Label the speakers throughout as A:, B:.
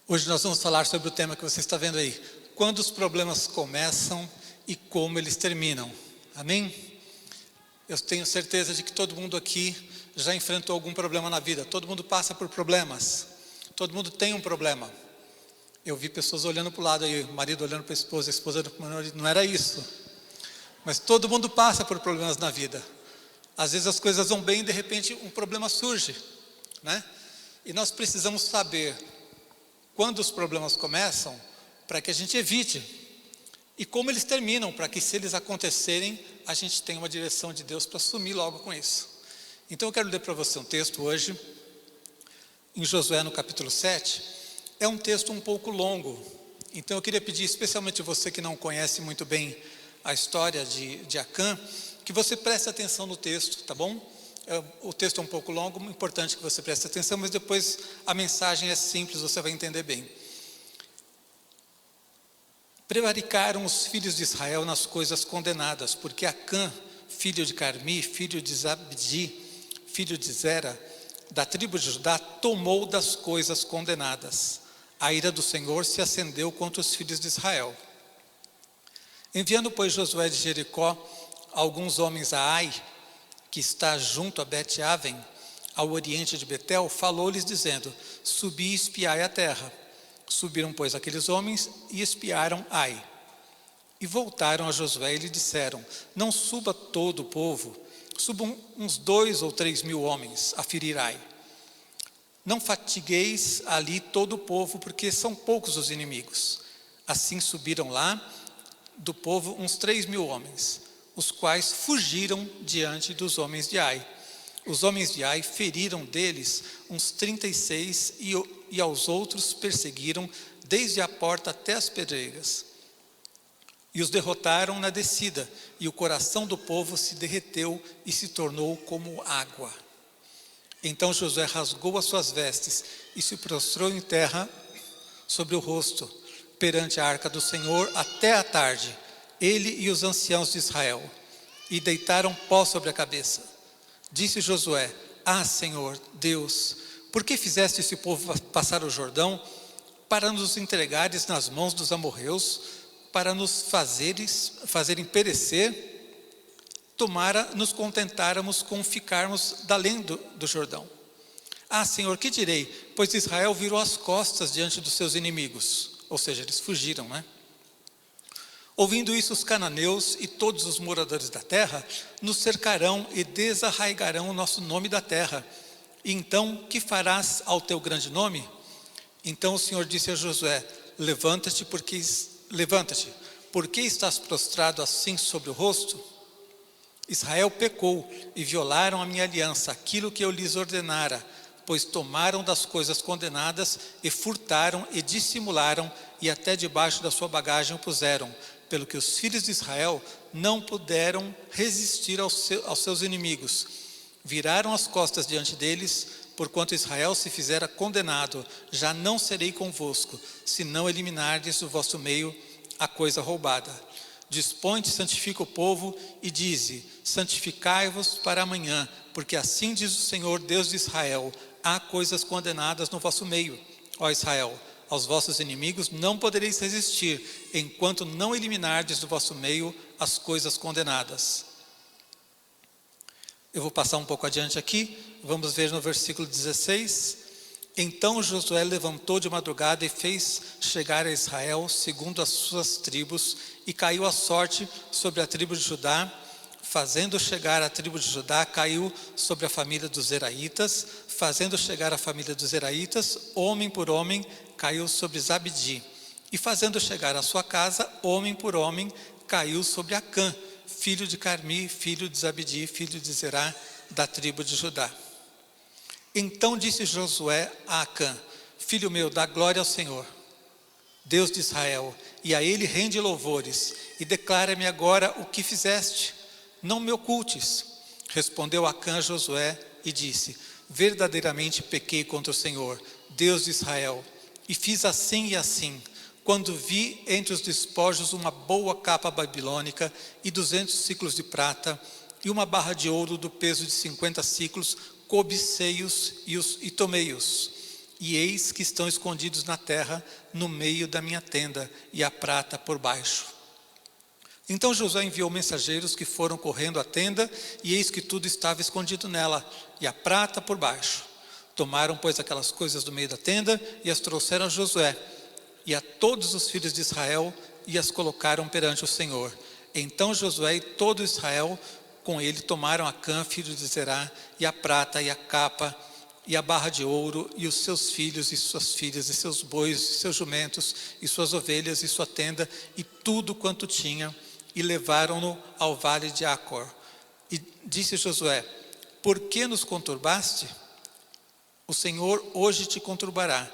A: Hoje nós vamos falar sobre o tema que você está vendo aí. Quando os problemas começam e como eles terminam. Amém? Eu tenho certeza de que todo mundo aqui já enfrentou algum problema na vida. Todo mundo passa por problemas. Todo mundo tem um problema. Eu vi pessoas olhando para o lado aí, o marido olhando para a esposa olhando para o marido. Não era isso. Mas todo mundo passa por problemas na vida. Às vezes as coisas vão bem e de repente um problema surge, né? E nós precisamos saber quando os problemas começam para que a gente evite e como eles terminam, para que se eles acontecerem a gente tenha uma direção de Deus para assumir logo com isso. Então eu quero ler para você um texto hoje em Josué no capítulo 7. É um texto um pouco longo, então eu queria pedir especialmente você que não conhece muito bem a história de Acã, que você preste atenção no texto, tá bom? O texto é um pouco longo, importante que você preste atenção, mas depois a mensagem é simples, você vai entender bem. Prevaricaram os filhos de Israel nas coisas condenadas, porque Acã, filho de Carmi, filho de Zabdi, filho de Zera, da tribo de Judá, tomou das coisas condenadas. A ira do Senhor se acendeu contra os filhos de Israel. Enviando, pois, Josué de Jericó alguns homens a Ai, que está junto a Bet-Aven, ao oriente de Betel, falou-lhes dizendo: subi e espiai a terra. Subiram, pois, aqueles homens e espiaram Ai. E voltaram a Josué e lhe disseram: não suba todo o povo, subam uns 2 ou 3 mil homens a ferir Ai. Não fatigueis ali todo o povo, porque são poucos os inimigos. Assim subiram lá do povo uns 3 mil homens, os quais fugiram diante dos homens de Ai. Os homens de Ai feriram deles uns 36 e aos outros perseguiram desde a porta até as pedreiras. E os derrotaram na descida, e o coração do povo se derreteu e se tornou como água. Então Josué rasgou as suas vestes e se prostrou em terra sobre o rosto, perante a arca do Senhor até a tarde, ele e os anciãos de Israel, e deitaram pó sobre a cabeça. Disse Josué: ah, Senhor Deus, por que fizeste esse povo passar o Jordão, para nos entregares nas mãos dos amorreus, para nos fazerem perecer? Tomara nos contentáramos com ficarmos da além do Jordão. Ah, Senhor, que direi? Pois Israel virou as costas diante dos seus inimigos. Ou seja, eles fugiram, né? Ouvindo isso, os cananeus e todos os moradores da terra nos cercarão e desarraigarão o nosso nome da terra. E então, que farás ao teu grande nome? Então o Senhor disse a Josué: levanta-te, porque estás prostrado assim sobre o rosto? Israel pecou e violaram a minha aliança, aquilo que eu lhes ordenara, pois tomaram das coisas condenadas e furtaram e dissimularam, e até debaixo da sua bagagem o puseram, pelo que os filhos de Israel não puderam resistir aos seus inimigos. Viraram as costas diante deles, porquanto Israel se fizera condenado. Já não serei convosco, se não eliminardes do vosso meio a coisa roubada. Dispõe-te, santifica o povo e dize: santificai-vos para amanhã, porque assim diz o Senhor Deus de Israel: há coisas condenadas no vosso meio, ó Israel. Aos vossos inimigos não podereis resistir, enquanto não eliminardes do vosso meio as coisas condenadas. Eu vou passar um pouco adiante aqui, vamos ver no versículo 16. Então Josué levantou de madrugada e fez chegar a Israel segundo as suas tribos, e caiu a sorte sobre a tribo de Judá. Fazendo chegar a tribo de Judá, caiu sobre a família dos Zeraitas. Fazendo chegar a família dos Zeraitas, homem por homem, caiu sobre Zabdi. E fazendo chegar a sua casa, homem por homem, caiu sobre Acã, filho de Carmi, filho de Zabdi, filho de Zerá, da tribo de Judá. Então disse Josué a Acã: filho meu, dá glória ao Senhor, Deus de Israel, e a ele rende louvores, e declara-me agora o que fizeste, não me ocultes. Respondeu Acã a Josué e disse: verdadeiramente pequei contra o Senhor, Deus de Israel, e fiz assim e assim, quando vi entre os despojos uma boa capa babilônica e 200 siclos de prata, e uma barra de ouro do peso de 50 siclos, cobicei-os e tomei-os. e eis que estão escondidos na terra, no meio da minha tenda, e a prata por baixo. Então Josué enviou mensageiros que foram correndo à tenda, e eis que tudo estava escondido nela, e a prata por baixo. Tomaram, pois, aquelas coisas do meio da tenda, e as trouxeram a Josué, e a todos os filhos de Israel, e as colocaram perante o Senhor. Então Josué e todo Israel com ele tomaram Acã, filho de Zerá, e a prata, e a capa, e a barra de ouro, e os seus filhos, e suas filhas, e seus bois, e seus jumentos, e suas ovelhas, e sua tenda, e tudo quanto tinha, e levaram-no ao vale de Acor. E disse Josué: por que nos conturbaste? O Senhor hoje te conturbará.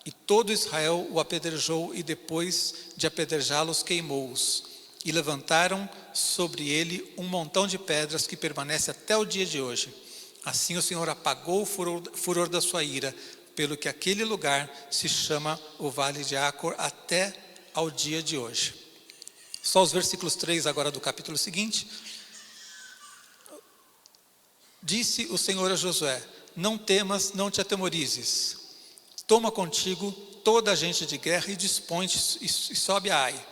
A: E todo Israel o apedrejou, e depois de apedrejá-los, queimou-os. E levantaram sobre ele um montão de pedras que permanece até o dia de hoje. Assim o Senhor apagou o furor da sua ira, pelo que aquele lugar se chama o Vale de Acor até ao dia de hoje. Só os versículos 3 agora do capítulo seguinte. Disse o Senhor a Josué: não temas, não te atemorizes. Toma contigo toda a gente de guerra e dispõe-te e sobe a Ai.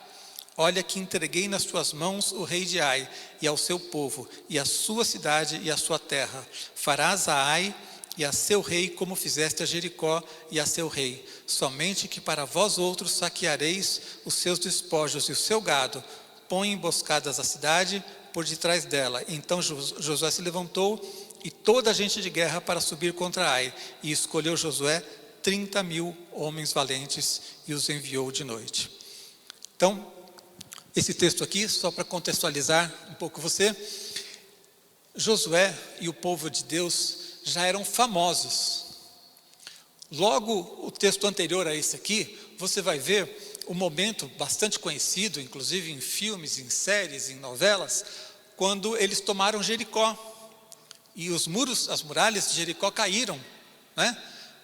A: Olha que entreguei nas tuas mãos o rei de Ai e ao seu povo, e a sua cidade e a sua terra. Farás a Ai e a seu rei como fizeste a Jericó e a seu rei. Somente que para vós outros saqueareis os seus despojos e o seu gado. Põe emboscadas a cidade por detrás dela. Então Josué se levantou e toda a gente de guerra para subir contra Ai. E escolheu Josué 30.000 homens valentes e os enviou de noite. Então, esse texto aqui, só para contextualizar um pouco você, Josué e o povo de Deus já eram famosos. Logo, o texto anterior a esse aqui, você vai ver um momento bastante conhecido, inclusive em filmes, em séries, em novelas, quando eles tomaram Jericó. E os muros, as muralhas de Jericó caíram, né?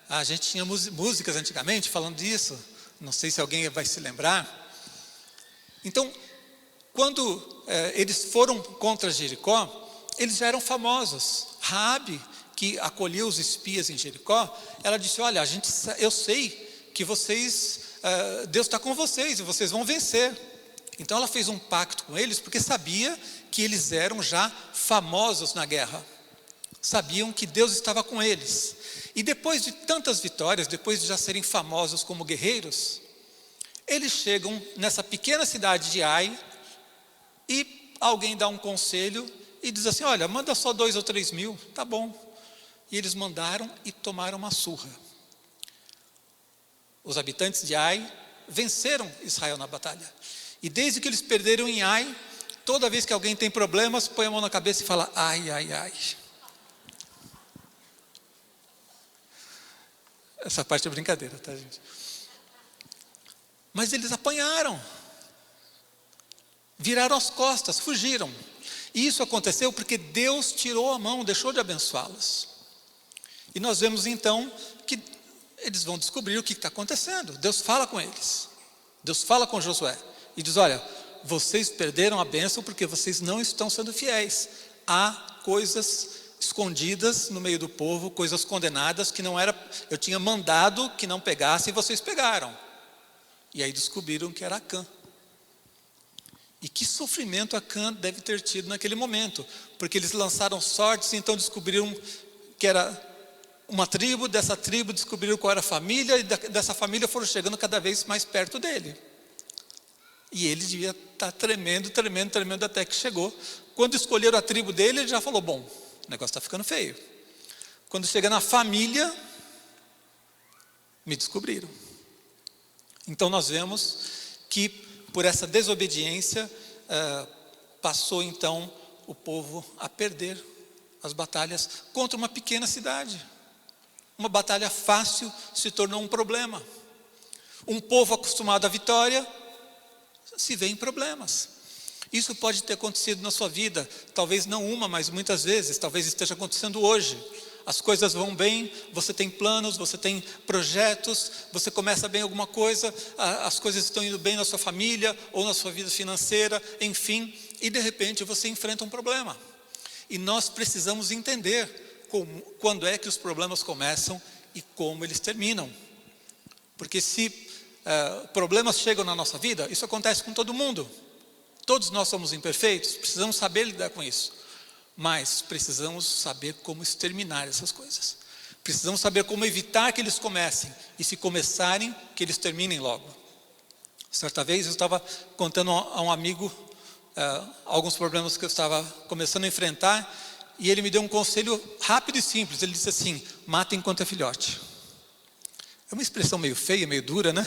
A: A gente tinha músicas antigamente falando disso, não sei se alguém vai se lembrar. Então, quando eles foram contra Jericó, eles já eram famosos. Raabe, que acolheu os espias em Jericó, ela disse: olha, eu sei que vocês, Deus está com vocês e vocês vão vencer. Então ela fez um pacto com eles, porque sabia que eles eram já famosos na guerra. Sabiam que Deus estava com eles. E depois de tantas vitórias, depois de já serem famosos como guerreiros, eles chegam nessa pequena cidade de Ai, e alguém dá um conselho e diz assim: olha, manda só 2 ou 3 mil, tá bom. E eles mandaram e tomaram uma surra. Os habitantes de Ai venceram Israel na batalha. E desde que eles perderam em Ai, toda vez que alguém tem problemas, põe a mão na cabeça e fala: ai, ai, ai. Essa parte é brincadeira, tá, gente? Mas eles apanharam, viraram as costas, fugiram. E isso aconteceu porque Deus tirou a mão, deixou de abençoá-los. E nós vemos então que eles vão descobrir o que está acontecendo. Deus fala com eles. Deus fala com Josué e diz: olha, vocês perderam a bênção porque vocês não estão sendo fiéis. Há coisas escondidas no meio do povo, coisas condenadas que não era, eu tinha mandado que não pegasse e vocês pegaram. E aí descobriram que era Acã. E que sofrimento Acã deve ter tido naquele momento, porque eles lançaram sortes e então descobriram que era uma tribo, dessa tribo descobriram qual era a família, e dessa família foram chegando cada vez mais perto dele. E ele devia estar tremendo, tremendo, tremendo até que chegou. Quando escolheram a tribo dele, ele já falou: bom, o negócio está ficando feio. Quando chega na família, me descobriram. Então nós vemos que por essa desobediência, passou então o povo a perder as batalhas contra uma pequena cidade. Uma batalha fácil se tornou um problema. Um povo acostumado à vitória se vê em problemas. Isso pode ter acontecido na sua vida, talvez não uma, mas muitas vezes, talvez esteja acontecendo hoje. As coisas vão bem, você tem planos, você tem projetos, você começa bem alguma coisa, as coisas estão indo bem na sua família ou na sua vida financeira, enfim, e de repente você enfrenta um problema. E nós precisamos entender quando é que os problemas começam e como eles terminam. Porque se problemas chegam na nossa vida, isso acontece com todo mundo. Todos nós somos imperfeitos, precisamos saber lidar com isso. Mas precisamos saber como exterminar essas coisas. Precisamos saber como evitar que eles comecem. E se começarem, que eles terminem logo. Certa vez eu estava contando a um amigo alguns problemas que eu estava começando a enfrentar. E ele me deu um conselho rápido e simples. Ele disse assim: mata enquanto é filhote. É uma expressão meio feia, meio dura, né?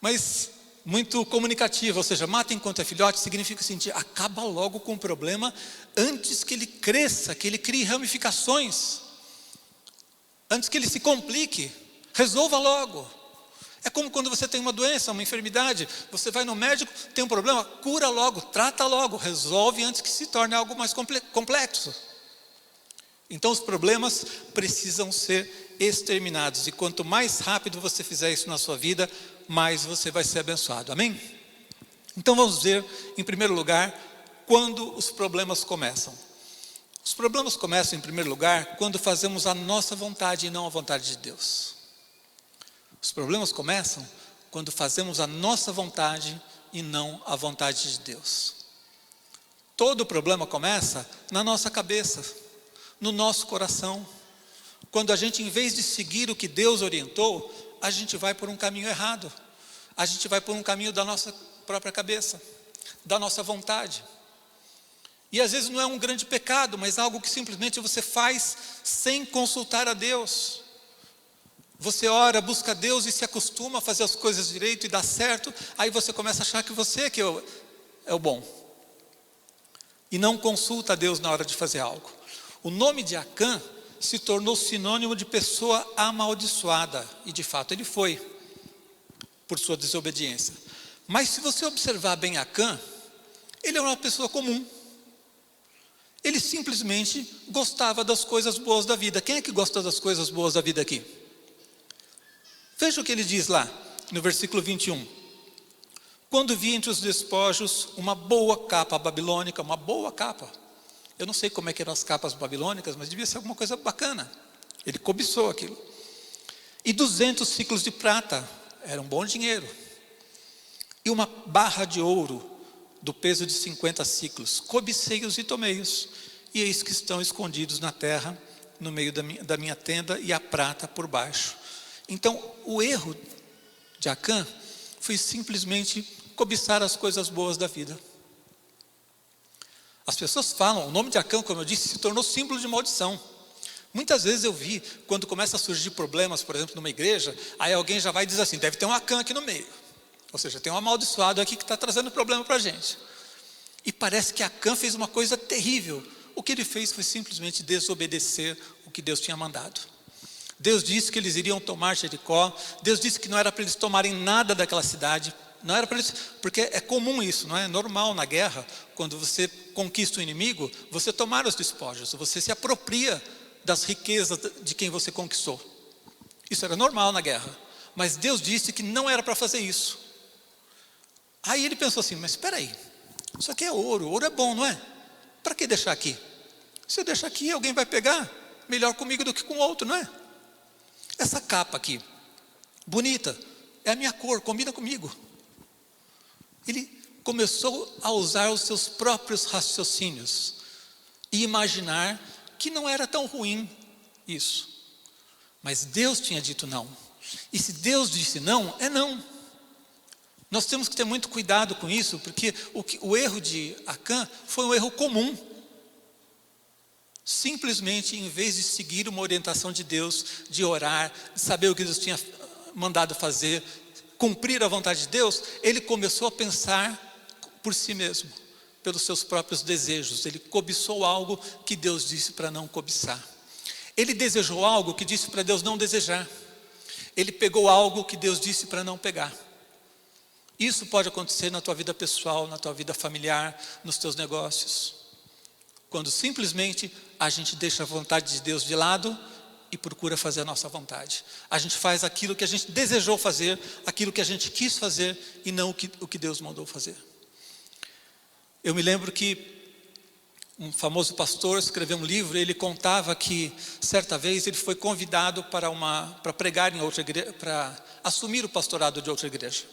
A: Mas muito comunicativa. Ou seja, mata enquanto é filhote significa assim, acaba logo com o problema antes que ele cresça, que ele crie ramificações. Antes que ele se complique. Resolva logo. É como quando você tem uma doença, uma enfermidade, você vai no médico, tem um problema, cura logo, trata logo, resolve antes que se torne algo mais complexo. Então os problemas precisam ser exterminados, e quanto mais rápido você fizer isso na sua vida, mais você vai ser abençoado, amém? Então vamos ver, em primeiro lugar, quando os problemas começam. Os problemas começam, em primeiro lugar, quando fazemos a nossa vontade e não a vontade de Deus. Os problemas começam quando fazemos a nossa vontade e não a vontade de Deus. Todo problema começa na nossa cabeça, no nosso coração. Quando a gente, em vez de seguir o que Deus orientou, a gente vai por um caminho errado. A gente vai por um caminho da nossa própria cabeça, da nossa vontade. E às vezes não é um grande pecado, mas algo que simplesmente você faz sem consultar a Deus. Você ora, busca Deus e se acostuma a fazer as coisas direito e dá certo. Aí você começa a achar que você que é o bom. E não consulta a Deus na hora de fazer algo. O nome de Acã se tornou sinônimo de pessoa amaldiçoada. E de fato ele foi, por sua desobediência. Mas se você observar bem Acã, ele era uma pessoa comum. Ele simplesmente gostava das coisas boas da vida. Quem é que gosta das coisas boas da vida aqui? Veja o que ele diz lá, no versículo 21. Quando vi entre os despojos uma boa capa babilônica, uma boa capa. Eu não sei como é que eram as capas babilônicas, mas devia ser alguma coisa bacana. Ele cobiçou aquilo. E 200 ciclos de prata, era um bom dinheiro. E uma barra de ouro, do peso de 50 ciclos. Cobicei-os e tomei-os. E eis que estão escondidos na terra, no meio da minha tenda, e a prata por baixo. Então, o erro de Acã foi simplesmente cobiçar as coisas boas da vida. As pessoas falam, o nome de Acã, como eu disse, se tornou símbolo de maldição. Muitas vezes eu vi, quando começa a surgir problemas, por exemplo, numa igreja, aí alguém já vai dizer assim, deve ter um Acã aqui no meio. Ou seja, tem um amaldiçoado aqui que está trazendo problema para a gente. E parece que Acã fez uma coisa terrível. O que ele fez foi simplesmente desobedecer o que Deus tinha mandado. Deus disse que eles iriam tomar Jericó. Deus disse que não era para eles tomarem nada daquela cidade. Não era para eles, porque é comum isso, não é? Normal na guerra, quando você conquista o inimigo, você tomar os despojos, você se apropria das riquezas de quem você conquistou. Isso era normal na guerra. Mas Deus disse que não era para fazer isso. Aí ele pensou assim, mas espera aí, isso aqui é ouro, ouro é bom, não é? Para que deixar aqui? Se eu deixar aqui, alguém vai pegar melhor comigo do que com o outro, não é? Essa capa aqui, bonita, é a minha cor, combina comigo. Ele começou a usar os seus próprios raciocínios e imaginar que não era tão ruim isso. Mas Deus tinha dito não. E se Deus disse não, é não. Nós temos que ter muito cuidado com isso, porque o erro de Acã foi um erro comum. Simplesmente, em vez de seguir uma orientação de Deus, de orar, de saber o que Deus tinha mandado fazer, cumprir a vontade de Deus, ele começou a pensar por si mesmo, pelos seus próprios desejos. Ele cobiçou algo que Deus disse para não cobiçar. Ele desejou algo que disse para Deus não desejar. Ele pegou algo que Deus disse para não pegar. Isso pode acontecer na tua vida pessoal, na tua vida familiar, nos teus negócios. Quando simplesmente a gente deixa a vontade de Deus de lado e procura fazer a nossa vontade. A gente faz aquilo que a gente desejou fazer, aquilo que a gente quis fazer e não o que Deus mandou fazer. Eu me lembro que Um famoso pastor escreveu um livro, e ele contava que certa vez ele foi convidado para pregar em outra igreja, para assumir o pastorado de outra igreja.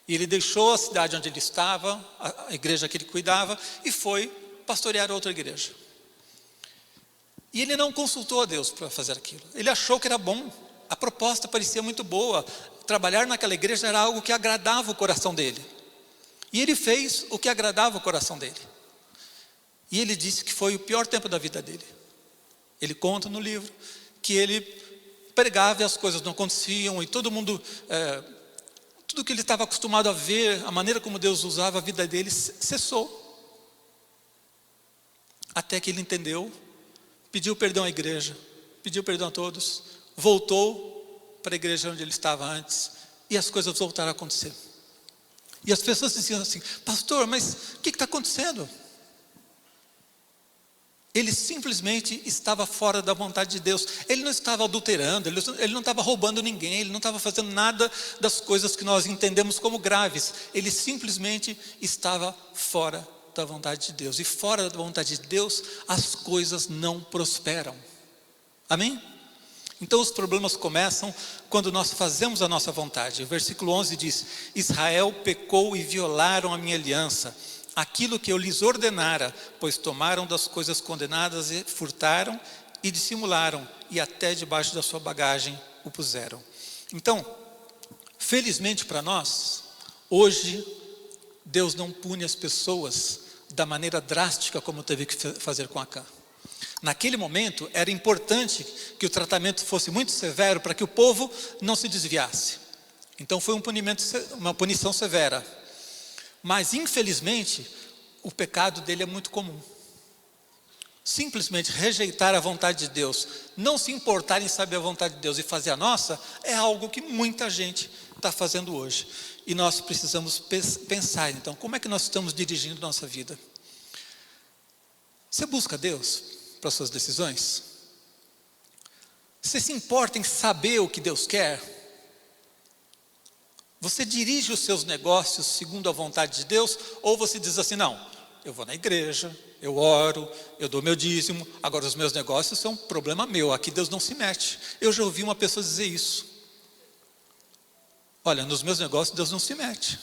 A: E ele deixou a cidade onde ele estava, a igreja que ele cuidava, e foi pastorear outra igreja. E ele não consultou a Deus para fazer aquilo. Ele achou que era bom, a proposta parecia muito boa. Trabalhar naquela igreja era algo que agradava o coração dele. E ele fez o que agradava o coração dele. E ele disse que foi o pior tempo da vida dele. Ele conta no livro que ele pregava e as coisas não aconteciam, e todo mundo, tudo que ele estava acostumado a ver, a maneira como Deus usava a vida dele, cessou. Até que ele entendeu, pediu perdão à igreja, pediu perdão a todos, voltou para a igreja onde ele estava antes, e as coisas voltaram a acontecer. E as pessoas diziam assim: pastor, mas o que está acontecendo? Ele simplesmente estava fora da vontade de Deus. Ele não estava adulterando, ele não estava roubando ninguém, ele não estava fazendo nada das coisas que nós entendemos como graves. Ele simplesmente estava fora da vontade de Deus. E fora da vontade de Deus, as coisas não prosperam. Amém? Então os problemas começam quando nós fazemos a nossa vontade. O versículo 11 diz: Israel pecou e violaram a minha aliança, aquilo que eu lhes ordenara, pois tomaram das coisas condenadas e furtaram e dissimularam, e até debaixo da sua bagagem o puseram. Então, felizmente para nós, hoje Deus não pune as pessoas da maneira drástica como teve que fazer com Acã. Naquele momento era importante que o tratamento fosse muito severo para que o povo não se desviasse. Então foi uma punição severa. Mas infelizmente o pecado dele é muito comum. Simplesmente rejeitar a vontade de Deus, não se importar em saber a vontade de Deus e fazer a nossa, é algo que muita gente está fazendo hoje. E nós precisamos pensar, então, como é que nós estamos dirigindo nossa vida? Você busca Deus para suas decisões? Você se importa em saber o que Deus quer? Você dirige os seus negócios segundo a vontade de Deus? Ou você diz assim: não, eu vou na igreja, eu oro, eu dou meu dízimo, agora os meus negócios são um problema meu, aqui Deus não se mete. Eu já ouvi uma pessoa dizer isso: olha, nos meus negócios Deus não se mete.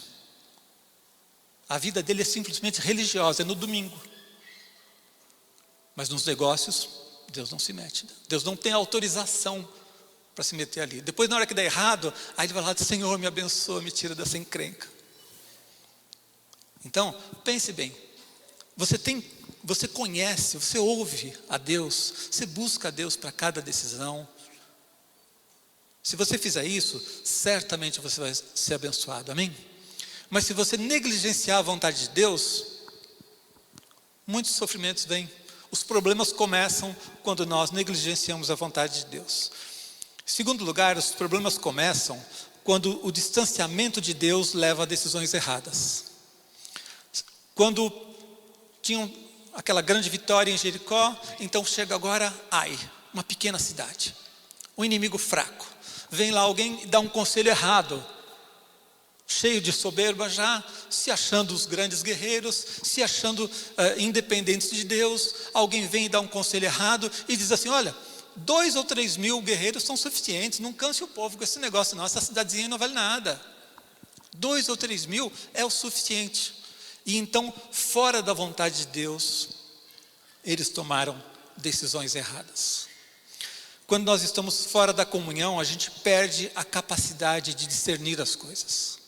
A: A vida dele é simplesmente religiosa, é no domingo. Mas nos negócios Deus não se mete. Deus não tem autorização para se meter ali. Depois, na hora que der errado, aí ele vai lá: Senhor, me abençoa, me tira dessa encrenca. Então, pense bem. Você conhece, você ouve a Deus, você busca a Deus para cada decisão. Se você fizer isso, certamente você vai ser abençoado, amém? Mas se você negligenciar a vontade de Deus, muitos sofrimentos vêm. Os problemas começam quando nós negligenciamos a vontade de Deus. Em segundo lugar, os problemas começam quando o distanciamento de Deus leva a decisões erradas. Quando tinham aquela grande vitória em Jericó, então chega agora Ai, uma pequena cidade, um inimigo fraco. Vem lá alguém e dá um conselho errado, cheio de soberba já, se achando os grandes guerreiros, se achando independentes de Deus. Alguém vem e dá um conselho errado e diz assim: olha, 2 ou 3 mil guerreiros são suficientes, não canse o povo com esse negócio não, essa cidadezinha não vale nada. 2 ou 3 mil é o suficiente. E então, fora da vontade de Deus, eles tomaram decisões erradas. Quando nós estamos fora da comunhão, a gente perde a capacidade de discernir as coisas.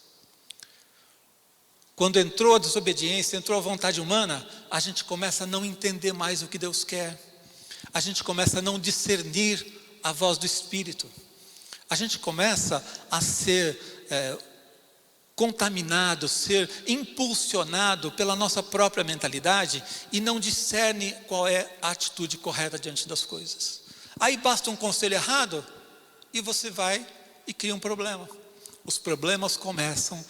A: Quando entrou a desobediência, entrou a vontade humana, a gente começa a não entender mais o que Deus quer. A gente começa a não discernir a voz do Espírito. A gente começa a ser contaminado, ser impulsionado pela nossa própria mentalidade e não discerne qual é a atitude correta diante das coisas. Aí basta um conselho errado e você vai e cria um problema. Os problemas começam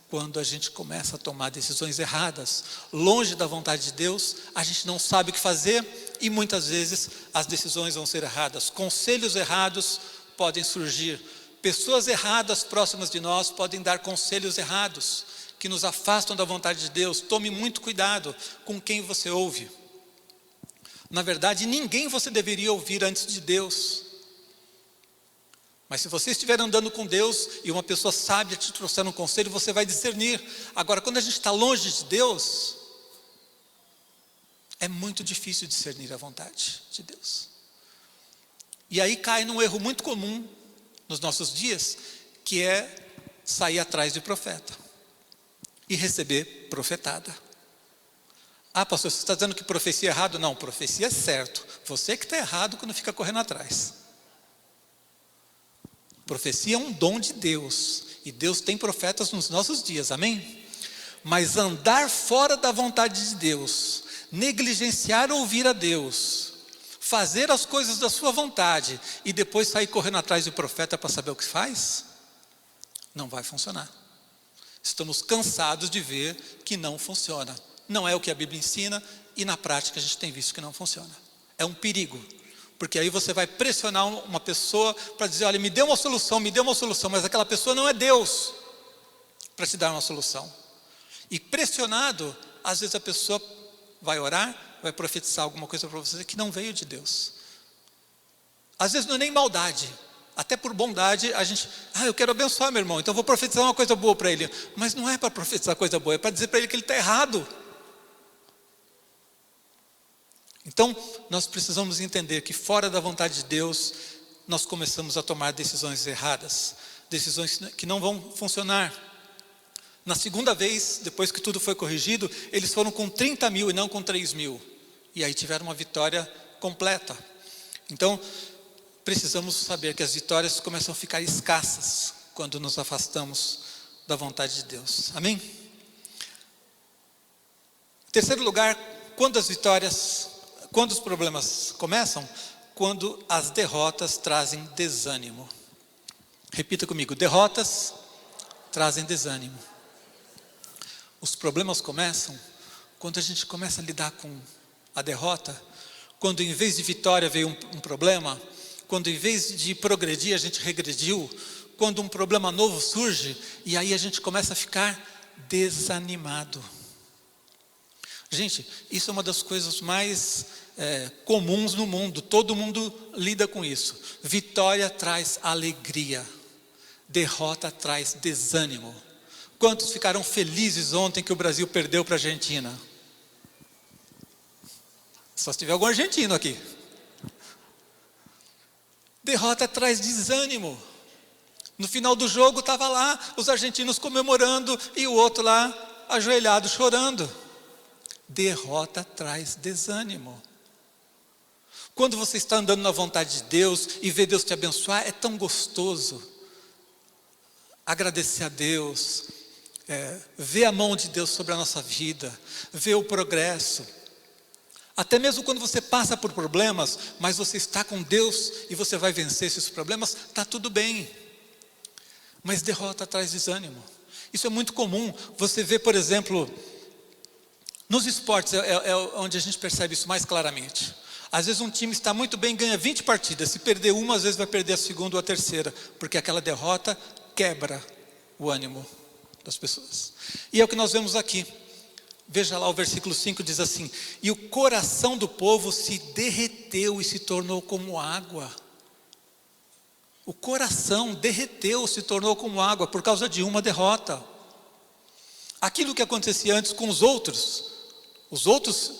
A: quando a gente começa a tomar decisões erradas, longe da vontade de Deus. A gente não sabe o que fazer e muitas vezes as decisões vão ser erradas. Conselhos errados podem surgir. Pessoas erradas próximas de nós podem dar conselhos errados, que nos afastam da vontade de Deus. Tome muito cuidado com quem você ouve. Na verdade, ninguém você deveria ouvir antes de Deus. Mas se você estiver andando com Deus e uma pessoa sábia te trouxer um conselho, você vai discernir. Agora, quando a gente está longe de Deus, é muito difícil discernir a vontade de Deus. E aí cai num erro muito comum nos nossos dias, que é sair atrás de profeta e receber profetada. Ah, pastor, você está dizendo que profecia é errado? Não, profecia é certo. Você que está errado quando fica correndo atrás. Profecia é um dom de Deus, e Deus tem profetas nos nossos dias, amém? Mas andar fora da vontade de Deus, negligenciar ouvir a Deus, fazer as coisas da sua vontade, e depois sair correndo atrás do profeta para saber o que faz, não vai funcionar. Estamos cansados de ver que não funciona. Não é o que a Bíblia ensina, e na prática a gente tem visto que não funciona. É um perigo. Porque aí você vai pressionar uma pessoa para dizer, olha, me dê uma solução, mas aquela pessoa não é Deus para te dar uma solução. E pressionado, às vezes a pessoa vai orar, vai profetizar alguma coisa para você que não veio de Deus. Às vezes não é nem maldade, até por bondade a gente, eu quero abençoar meu irmão, então vou profetizar uma coisa boa para ele. Mas não é para profetizar coisa boa, é para dizer para ele que ele está errado. Então, nós precisamos entender que fora da vontade de Deus, nós começamos a tomar decisões erradas, decisões que não vão funcionar. Na segunda vez, depois que tudo foi corrigido, eles foram com 30 mil e não com 3 mil. E aí tiveram uma vitória completa. Então, precisamos saber que as vitórias começam a ficar escassas quando nos afastamos da vontade de Deus. Amém? Em terceiro lugar, quando os problemas começam, quando as derrotas trazem desânimo. Repita comigo, derrotas trazem desânimo. Os problemas começam quando a gente começa a lidar com a derrota, quando em vez de vitória veio um problema, quando em vez de progredir a gente regrediu, quando um problema novo surge, e aí a gente começa a ficar desanimado. Gente, isso é uma das coisas mais comuns no mundo, todo mundo lida com isso. Vitória traz alegria, derrota traz desânimo. Quantos ficaram felizes ontem que o Brasil perdeu para a Argentina? Só se tiver algum argentino aqui. Derrota traz desânimo. No final do jogo estava lá os argentinos comemorando e o outro lá ajoelhado chorando. Derrota traz desânimo. Quando você está andando na vontade de Deus e vê Deus te abençoar, é tão gostoso agradecer a Deus, ver a mão de Deus sobre a nossa vida, ver o progresso. Até mesmo quando você passa por problemas, mas você está com Deus e você vai vencer esses problemas, está tudo bem. Mas derrota traz desânimo. Isso é muito comum. Você vê, por exemplo, nos esportes é onde a gente percebe isso mais claramente. Às vezes um time está muito bem, ganha 20 partidas. Se perder uma, às vezes vai perder a segunda ou a terceira. Porque aquela derrota quebra o ânimo das pessoas. E é o que nós vemos aqui. Veja lá o versículo 5 diz assim: e o coração do povo se derreteu e se tornou como água. O coração derreteu, se tornou como água por causa de uma derrota. Aquilo que acontecia antes com os outros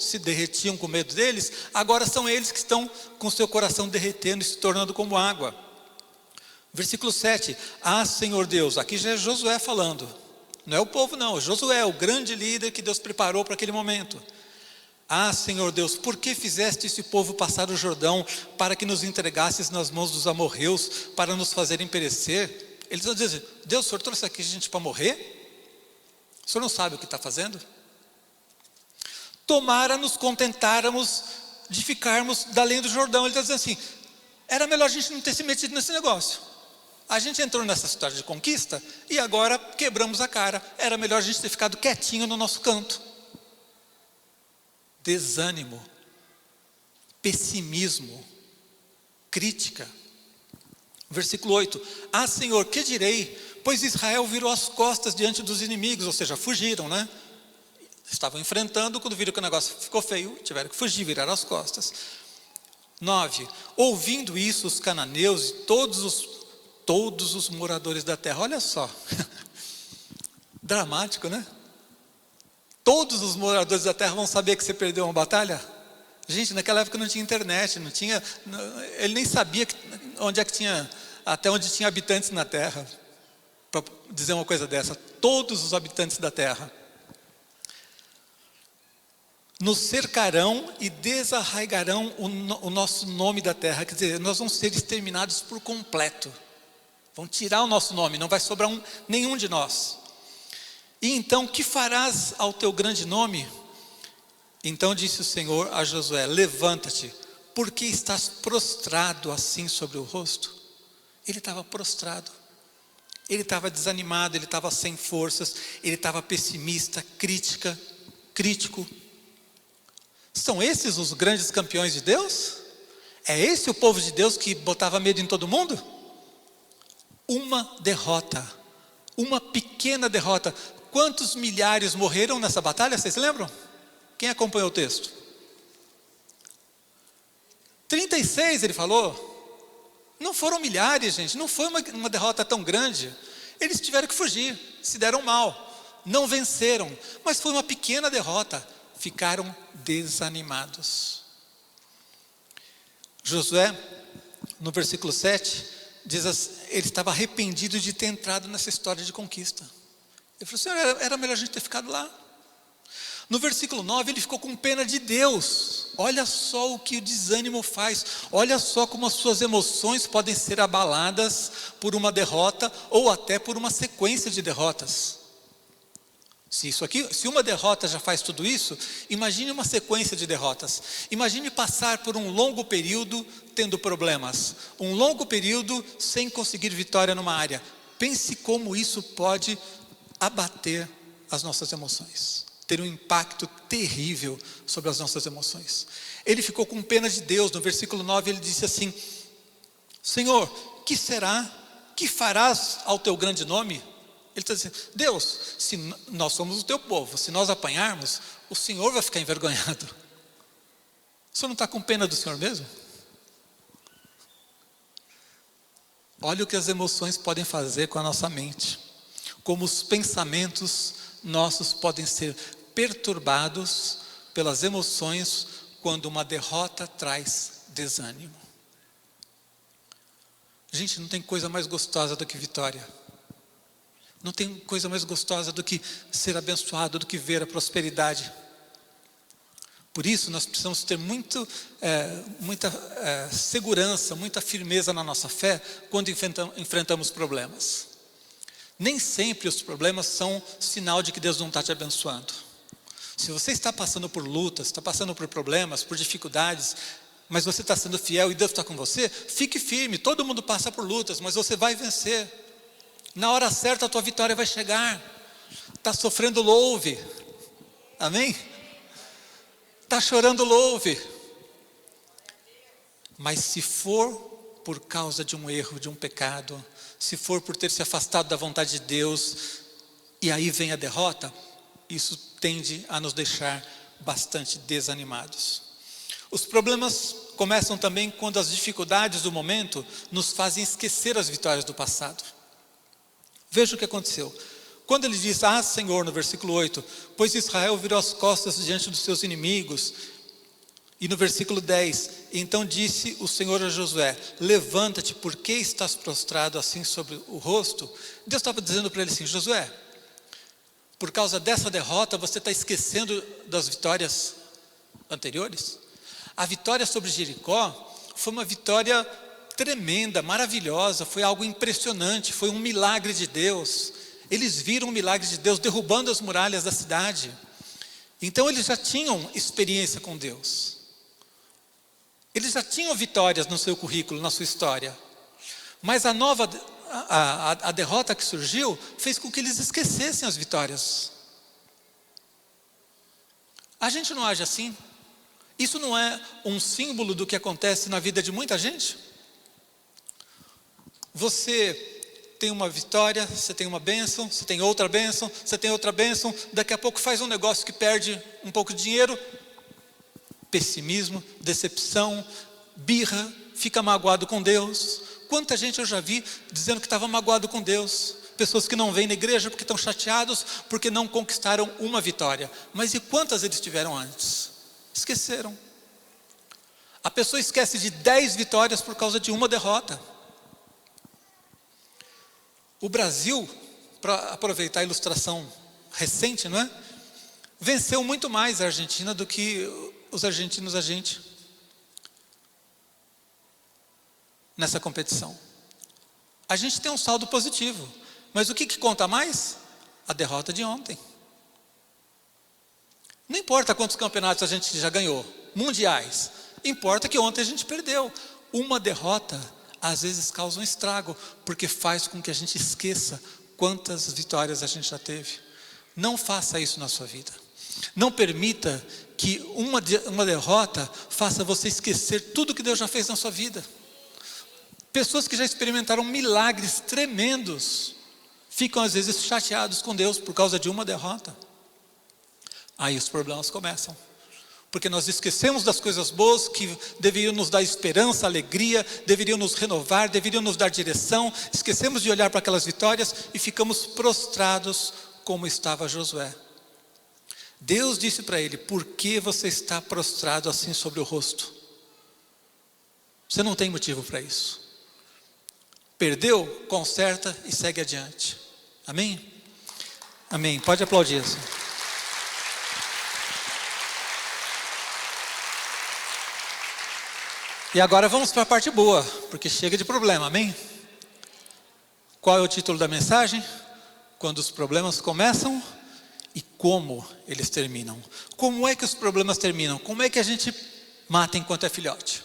A: se derretiam com medo deles, agora são eles que estão com seu coração derretendo e se tornando como água. Versículo 7, Senhor Deus, aqui já é Josué falando, não é o povo não, é Josué, o grande líder que Deus preparou para aquele momento. Senhor Deus, por que fizeste esse povo passar o Jordão, para que nos entregasses nas mãos dos amorreus, para nos fazerem perecer? Eles vão dizer, Deus, o Senhor trouxe aqui gente para morrer? O Senhor não sabe o que está fazendo? Tomara nos contentáramos de ficarmos da além do Jordão. Ele está dizendo assim, era melhor a gente não ter se metido nesse negócio. A gente entrou nessa história de conquista e agora quebramos a cara. Era melhor a gente ter ficado quietinho no nosso canto. Desânimo, pessimismo, crítica. Versículo 8, Senhor, que direi? Pois Israel virou as costas diante dos inimigos, ou seja, fugiram, né? Estavam enfrentando, quando viram que o negócio ficou feio, tiveram que fugir, viraram as costas. 9. Ouvindo isso, os cananeus e todos os moradores da terra. Olha só, dramático, né? Todos os moradores da terra vão saber que você perdeu uma batalha? Gente, naquela época não tinha internet, ele nem sabia onde é que tinha, até onde tinha habitantes na terra, para dizer uma coisa dessa. Todos os habitantes da terra nos cercarão e desarraigarão o nosso nome da terra. Quer dizer, nós vamos ser exterminados por completo. Vão tirar o nosso nome, não vai sobrar nenhum de nós. E então, que farás ao teu grande nome? Então disse o Senhor a Josué: levanta-te, porque estás prostrado assim sobre o rosto? Ele estava prostrado, ele estava desanimado, ele estava sem forças, ele estava pessimista, crítico. São esses os grandes campeões de Deus? É esse o povo de Deus que botava medo em todo mundo? Uma derrota, uma pequena derrota. Quantos milhares morreram nessa batalha, vocês lembram? Quem acompanhou o texto? 36 ele falou. Não foram milhares, gente, não foi uma derrota tão grande. Eles tiveram que fugir, se deram mal, não venceram, mas foi uma pequena derrota. Ficaram desanimados. Josué, no versículo 7, diz assim, ele estava arrependido de ter entrado nessa história de conquista. Ele falou: Senhor, era melhor a gente ter ficado lá. No versículo 9, ele ficou com pena de Deus. Olha só o que o desânimo faz. Olha só como as suas emoções podem ser abaladas por uma derrota ou até por uma sequência de derrotas. Se uma derrota já faz tudo isso, imagine uma sequência de derrotas. Imagine passar por um longo período tendo problemas, um longo período sem conseguir vitória numa área. Pense como isso pode abater as nossas emoções, ter um impacto terrível sobre as nossas emoções. Ele ficou com pena de Deus. No versículo 9 ele disse assim: Senhor, que será? Que farás ao teu grande nome? Ele está dizendo: Deus, se nós somos o teu povo, se nós apanharmos, o Senhor vai ficar envergonhado. O Senhor não está com pena do Senhor mesmo? Olha o que as emoções podem fazer com a nossa mente. Como os pensamentos nossos podem ser perturbados pelas emoções quando uma derrota traz desânimo. Gente, não tem coisa mais gostosa do que vitória. Não tem coisa mais gostosa do que ser abençoado, do que ver a prosperidade. Por isso nós precisamos ter muita segurança, muita firmeza na nossa fé quando enfrentamos problemas. Nem sempre os problemas são sinal de que Deus não está te abençoando. Se você está passando por lutas, está passando por problemas, por dificuldades, mas você está sendo fiel e Deus está com você, fique firme. Todo mundo passa por lutas, mas você vai vencer. Na hora certa a tua vitória vai chegar. Está sofrendo, louve. Amém? Está chorando, louve. Mas se for por causa de um erro, de um pecado, se for por ter se afastado da vontade de Deus, e aí vem a derrota, isso tende a nos deixar bastante desanimados. Os problemas começam também quando as dificuldades do momento nos fazem esquecer as vitórias do passado. Veja o que aconteceu. Quando ele diz: ah, Senhor, no versículo 8, pois Israel virou as costas diante dos seus inimigos. E no versículo 10, então disse o Senhor a Josué: levanta-te, porque estás prostrado assim sobre o rosto? Deus estava dizendo para ele assim: Josué, por causa dessa derrota você está esquecendo das vitórias anteriores? A vitória sobre Jericó foi uma vitória tremenda, maravilhosa, foi algo impressionante, foi um milagre de Deus. Eles viram o milagre de Deus derrubando as muralhas da cidade. Então eles já tinham experiência com Deus. Eles já tinham vitórias no seu currículo, na sua história. Mas a derrota que surgiu fez com que eles esquecessem as vitórias. A gente não age assim? Isso não é um símbolo do que acontece na vida de muita gente? Você tem uma vitória, você tem uma bênção, você tem outra bênção, você tem outra bênção, daqui a pouco faz um negócio que perde um pouco de dinheiro, pessimismo, decepção, birra, fica magoado com Deus. Quanta gente eu já vi dizendo que estava magoado com Deus, pessoas que não vêm na igreja porque estão chateados, porque não conquistaram uma vitória. Mas e quantas eles tiveram antes? Esqueceram. A pessoa esquece de 10 vitórias por causa de uma derrota. O Brasil, para aproveitar a ilustração recente, não é? Venceu muito mais a Argentina do que os argentinos a gente nessa competição. A gente tem um saldo positivo, mas o que conta mais? A derrota de ontem. Não importa quantos campeonatos a gente já ganhou, mundiais, importa que ontem a gente perdeu. Uma derrota às vezes causa um estrago, porque faz com que a gente esqueça quantas vitórias a gente já teve. Não faça isso na sua vida. Não permita que uma derrota faça você esquecer tudo que Deus já fez na sua vida. Pessoas que já experimentaram milagres tremendos, ficam às vezes chateados com Deus por causa de uma derrota. Aí os problemas começam. Porque nós esquecemos das coisas boas que deveriam nos dar esperança, alegria, deveriam nos renovar, deveriam nos dar direção. Esquecemos de olhar para aquelas vitórias e ficamos prostrados como estava Josué. Deus disse para ele: por que você está prostrado assim sobre o rosto? Você não tem motivo para isso. Perdeu, conserta e segue adiante. Amém? Amém. Pode aplaudir assim. E agora vamos para a parte boa, porque chega de problema, amém? Qual é o título da mensagem? Quando os problemas começam e como eles terminam. Como é que os problemas terminam? Como é que a gente mata enquanto é filhote?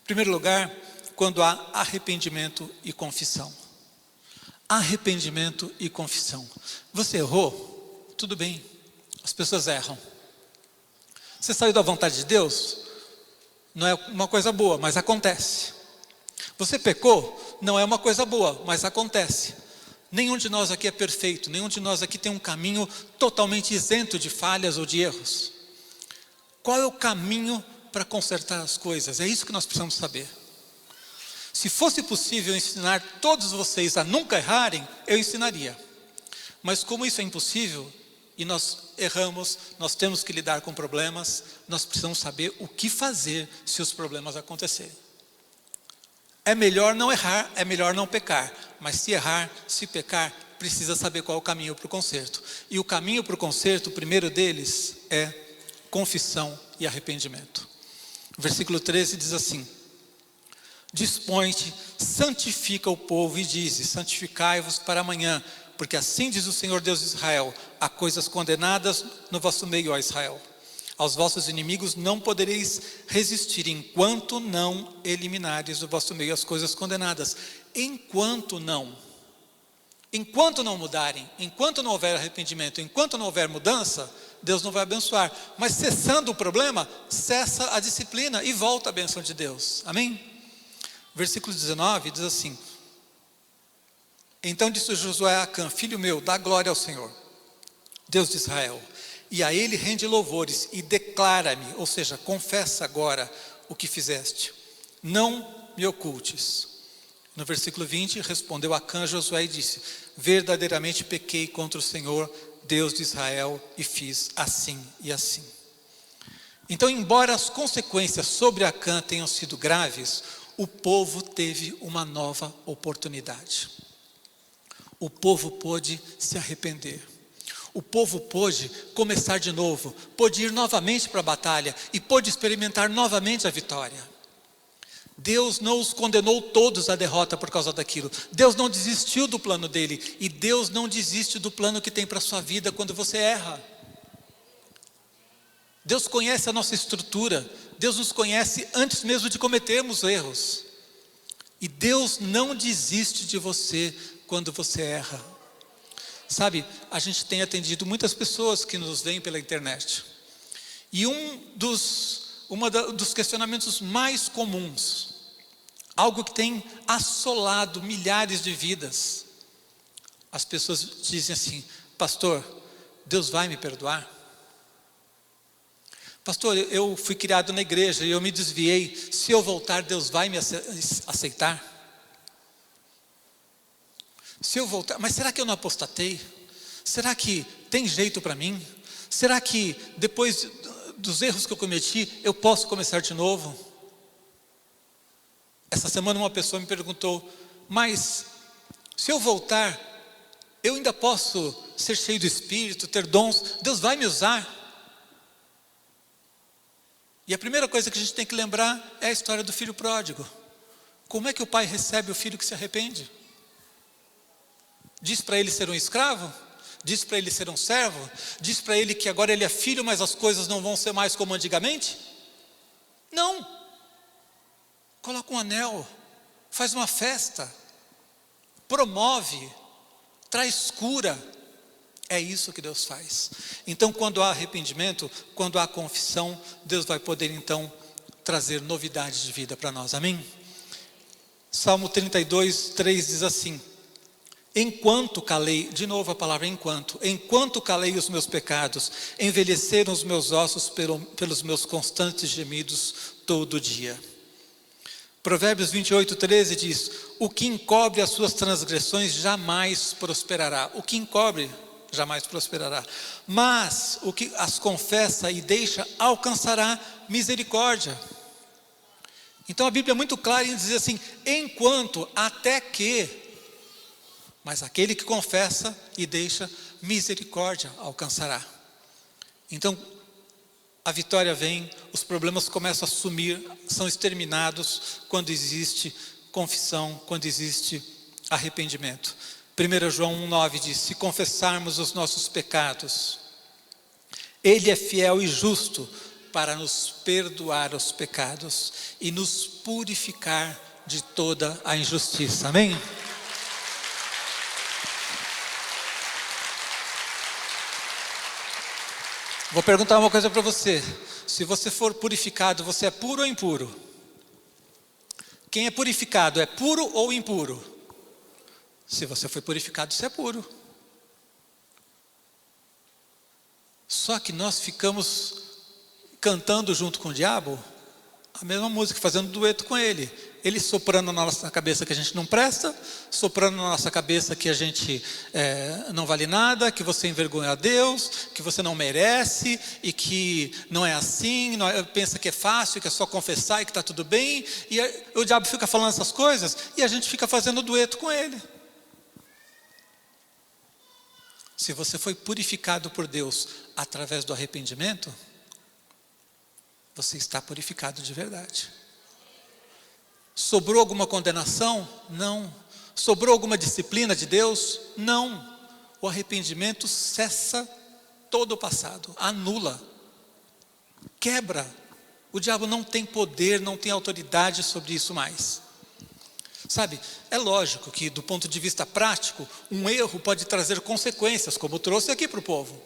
A: Em primeiro lugar, quando há arrependimento e confissão. Arrependimento e confissão. Você errou? Tudo bem, as pessoas erram. Você saiu da vontade de Deus? Não é uma coisa boa, mas acontece. Você pecou? Não é uma coisa boa, mas acontece. Nenhum de nós aqui é perfeito, nenhum de nós aqui tem um caminho totalmente isento de falhas ou de erros. Qual é o caminho para consertar as coisas? É isso que nós precisamos saber. Se fosse possível ensinar todos vocês a nunca errarem, eu ensinaria. Mas como isso é impossível, e nós erramos, nós temos que lidar com problemas, nós precisamos saber o que fazer se os problemas acontecerem. É melhor não errar, é melhor não pecar, mas se errar, se pecar, precisa saber qual é o caminho para o conserto. E o caminho para o conserto, o primeiro deles é confissão e arrependimento. O versículo 13 diz assim: dispõe-te, santifica o povo e dize: santificai-vos para amanhã, porque assim diz o Senhor Deus de Israel: há coisas condenadas no vosso meio, ó Israel. Aos vossos inimigos não podereis resistir, enquanto não eliminares do vosso meio as coisas condenadas. Enquanto não mudarem, enquanto não houver arrependimento, enquanto não houver mudança, Deus não vai abençoar. Mas cessando o problema, cessa a disciplina e volta a bênção de Deus. Amém? Versículo 19 diz assim: então disse Josué a Acã: filho meu, dá glória ao Senhor, Deus de Israel, e a Ele rende louvores, e declara-me, ou seja, confessa agora o que fizeste, não me ocultes. No versículo 20, respondeu Acã a Josué e disse: verdadeiramente pequei contra o Senhor, Deus de Israel, e fiz assim e assim. Então, embora as consequências sobre Acã tenham sido graves, o povo teve uma nova oportunidade. O povo pôde se arrepender. O povo pôde começar de novo, pôde ir novamente para a batalha e pôde experimentar novamente a vitória. Deus não os condenou todos à derrota por causa daquilo. Deus não desistiu do plano dele, e Deus não desiste do plano que tem para a sua vida quando você erra. Deus conhece a nossa estrutura, Deus nos conhece antes mesmo de cometermos erros. E Deus não desiste de você quando você erra. Sabe, a gente tem atendido muitas pessoas que nos veem pela internet. E um dos questionamentos mais comuns algo que tem assolado milhares de vidas. As pessoas dizem assim: pastor, Deus vai me perdoar? Pastor, eu fui criado na igreja e eu me desviei, se eu voltar, Deus vai me aceitar? Se eu voltar, mas será que eu não apostatei? Será que tem jeito para mim? Será que depois dos erros que eu cometi, eu posso começar de novo? Essa semana uma pessoa me perguntou: mas se eu voltar, eu ainda posso ser cheio do Espírito, ter dons, Deus vai me usar? E a primeira coisa que a gente tem que lembrar é a história do filho pródigo. Como é que o pai recebe o filho que se arrepende? Diz para ele ser um escravo? Diz para ele ser um servo? Diz para ele que agora ele é filho, mas as coisas não vão ser mais como antigamente? Não. Coloca um anel, faz uma festa, promove, traz cura. É isso que Deus faz. Então, quando há arrependimento, quando há confissão, Deus vai poder então trazer novidades de vida para nós, amém? Salmo 32, 3 diz assim: enquanto calei, de novo a palavra enquanto calei os meus pecados, envelheceram os meus ossos pelos meus constantes gemidos todo dia. Provérbios 28, 13 diz: o que encobre as suas transgressões jamais prosperará. O que encobre jamais prosperará, mas o que as confessa e deixa alcançará misericórdia. Então a Bíblia é muito clara em dizer assim: enquanto, até que, mas aquele que confessa e deixa, misericórdia alcançará. Então a vitória vem, os problemas começam a sumir, são exterminados quando existe confissão, quando existe arrependimento. 1 João 1,9 diz: se confessarmos os nossos pecados, Ele é fiel e justo para nos perdoar os pecados e nos purificar de toda a injustiça. Amém? Vou perguntar uma coisa para você: se você for purificado, você é puro ou impuro? Quem é purificado é puro ou impuro? Se você foi purificado, você é puro. Só que nós ficamos cantando junto com o diabo a mesma música, fazendo dueto com ele. Ele soprando na nossa cabeça que a gente não presta, soprando na nossa cabeça que a gente não vale nada, que você envergonha a Deus, que você não merece, e que não é assim, pensa que é fácil, que é só confessar e que está tudo bem. E o diabo fica falando essas coisas e a gente fica fazendo dueto com ele. Se você foi purificado por Deus através do arrependimento, você está purificado de verdade. Sobrou alguma condenação? Não. Sobrou alguma disciplina de Deus? Não. O arrependimento cessa todo o passado, anula, quebra. O diabo não tem poder, não tem autoridade sobre isso mais. Sabe, é lógico que do ponto de vista prático, um erro pode trazer consequências, como trouxe aqui para o povo.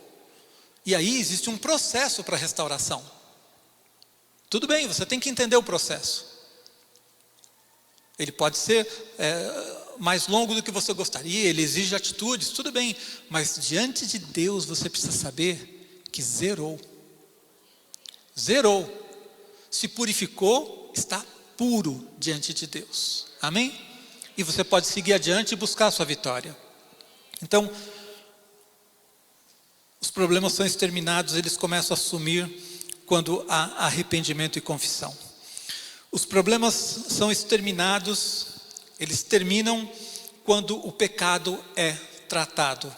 A: E aí existe um processo para restauração. Tudo bem, você tem que entender o processo. Ele pode ser mais longo do que você gostaria, ele exige atitudes, tudo bem. Mas diante de Deus você precisa saber que zerou. Zerou. Se purificou, está puro diante de Deus. Amém? E você pode seguir adiante e buscar a sua vitória. Então, os problemas são exterminados, eles começam a sumir quando há arrependimento e confissão. Os problemas são exterminados, eles terminam quando o pecado é tratado.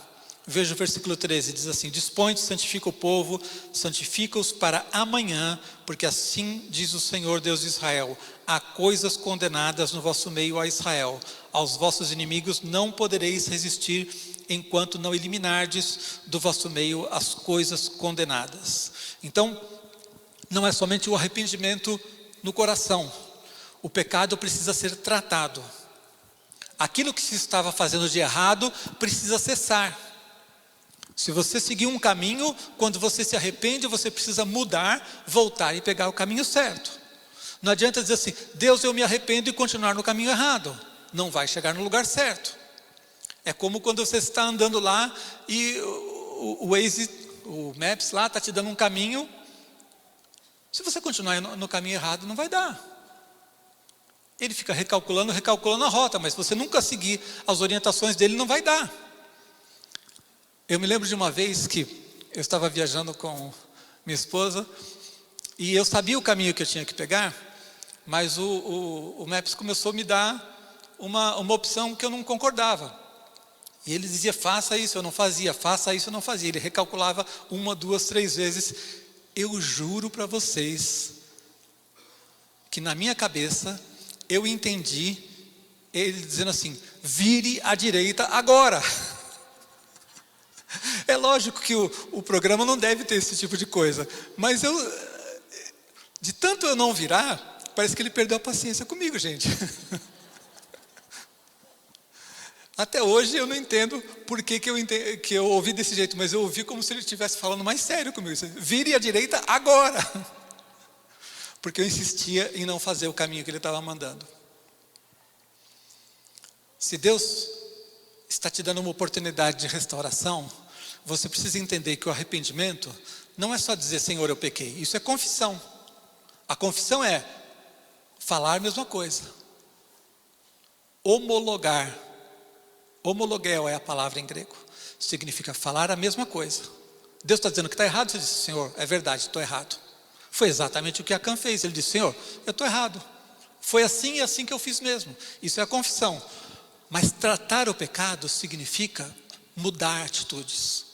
A: Veja o versículo 13, diz assim: dispõe-te, santifica o povo, santifica-os para amanhã, porque assim diz o Senhor Deus de Israel: há coisas condenadas no vosso meio, a Israel. Aos vossos inimigos não podereis resistir, enquanto não eliminardes do vosso meio as coisas condenadas. Então, não é somente o arrependimento no coração. O pecado precisa ser tratado. Aquilo que se estava fazendo de errado precisa cessar. Se você seguir um caminho, quando você se arrepende, você precisa mudar, voltar e pegar o caminho certo. Não adianta dizer assim, Deus, eu me arrependo, e continuar no caminho errado. Não vai chegar no lugar certo. É como quando você está andando lá e o Waze, o Maps lá está te dando um caminho. Se você continuar no caminho errado, não vai dar. Ele fica recalculando a rota, mas se você nunca seguir as orientações dele, não vai dar. Eu me lembro de uma vez que eu estava viajando com minha esposa e eu sabia o caminho que eu tinha que pegar, mas o Maps começou a me dar uma opção que eu não concordava. E ele dizia, faça isso, eu não fazia, faça isso, eu não fazia. Ele recalculava 1, 2, 3 vezes. Eu juro para vocês que na minha cabeça eu entendi ele dizendo assim, vire à direita agora. É lógico que o programa não deve ter esse tipo de coisa, mas de tanto eu não virar, parece que ele perdeu a paciência comigo, gente. Até hoje eu não entendo por que eu ouvi desse jeito, mas eu ouvi como se ele estivesse falando mais sério comigo. Vire à direita agora. Porque eu insistia em não fazer o caminho que ele estava mandando. Se Deus está te dando uma oportunidade de restauração, você precisa entender que o arrependimento não é só dizer, Senhor, eu pequei. Isso é confissão. A confissão é falar a mesma coisa. Homologar. Homologel é a palavra em grego. Significa falar a mesma coisa. Deus está dizendo que está errado. Você diz, Senhor, é verdade, estou errado. Foi exatamente o que Acã fez. Ele disse, Senhor, eu estou errado. Foi assim e assim que eu fiz mesmo. Isso é a confissão. Mas tratar o pecado significa mudar atitudes.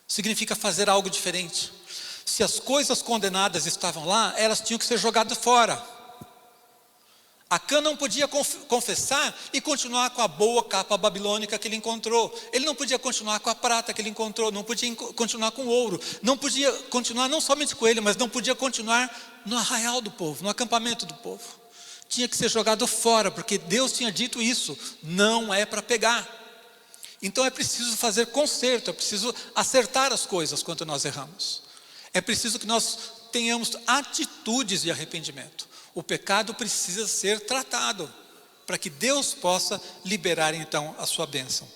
A: Significa fazer algo diferente. Se as coisas condenadas estavam lá, elas tinham que ser jogadas fora. Acã não podia confessar e continuar com a boa capa babilônica que ele encontrou. Ele não podia continuar com a prata que ele encontrou. Não podia continuar com o ouro. Não podia continuar não somente com ele, mas não podia continuar no arraial do povo, no acampamento do povo. Tinha que ser jogado fora, porque Deus tinha dito isso. Não é para pegar. Então é preciso fazer conserto, é preciso acertar as coisas quando nós erramos. É preciso que nós tenhamos atitudes de arrependimento. O pecado precisa ser tratado, para que Deus possa liberar então a sua bênção.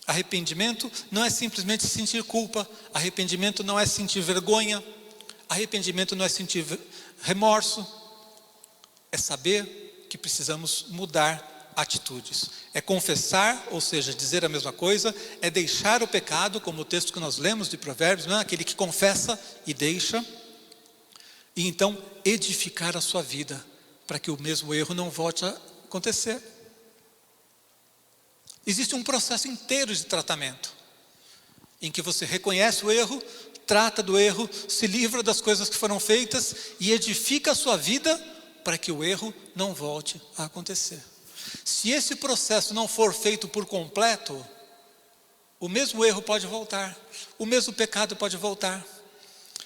A: Arrependimento não é simplesmente sentir culpa, arrependimento não é sentir vergonha, arrependimento não é sentir remorso, é saber que precisamos mudar atitudes. É confessar, ou seja, dizer a mesma coisa, é deixar o pecado, como o texto que nós lemos de Provérbios, não é? Aquele que confessa e deixa, e então edificar a sua vida, para que o mesmo erro não volte a acontecer. Existe um processo inteiro de tratamento, em que você reconhece o erro, trata do erro, se livra das coisas que foram feitas e edifica a sua vida para que o erro não volte a acontecer. Se esse processo não for feito por completo, o mesmo erro pode voltar, o mesmo pecado pode voltar.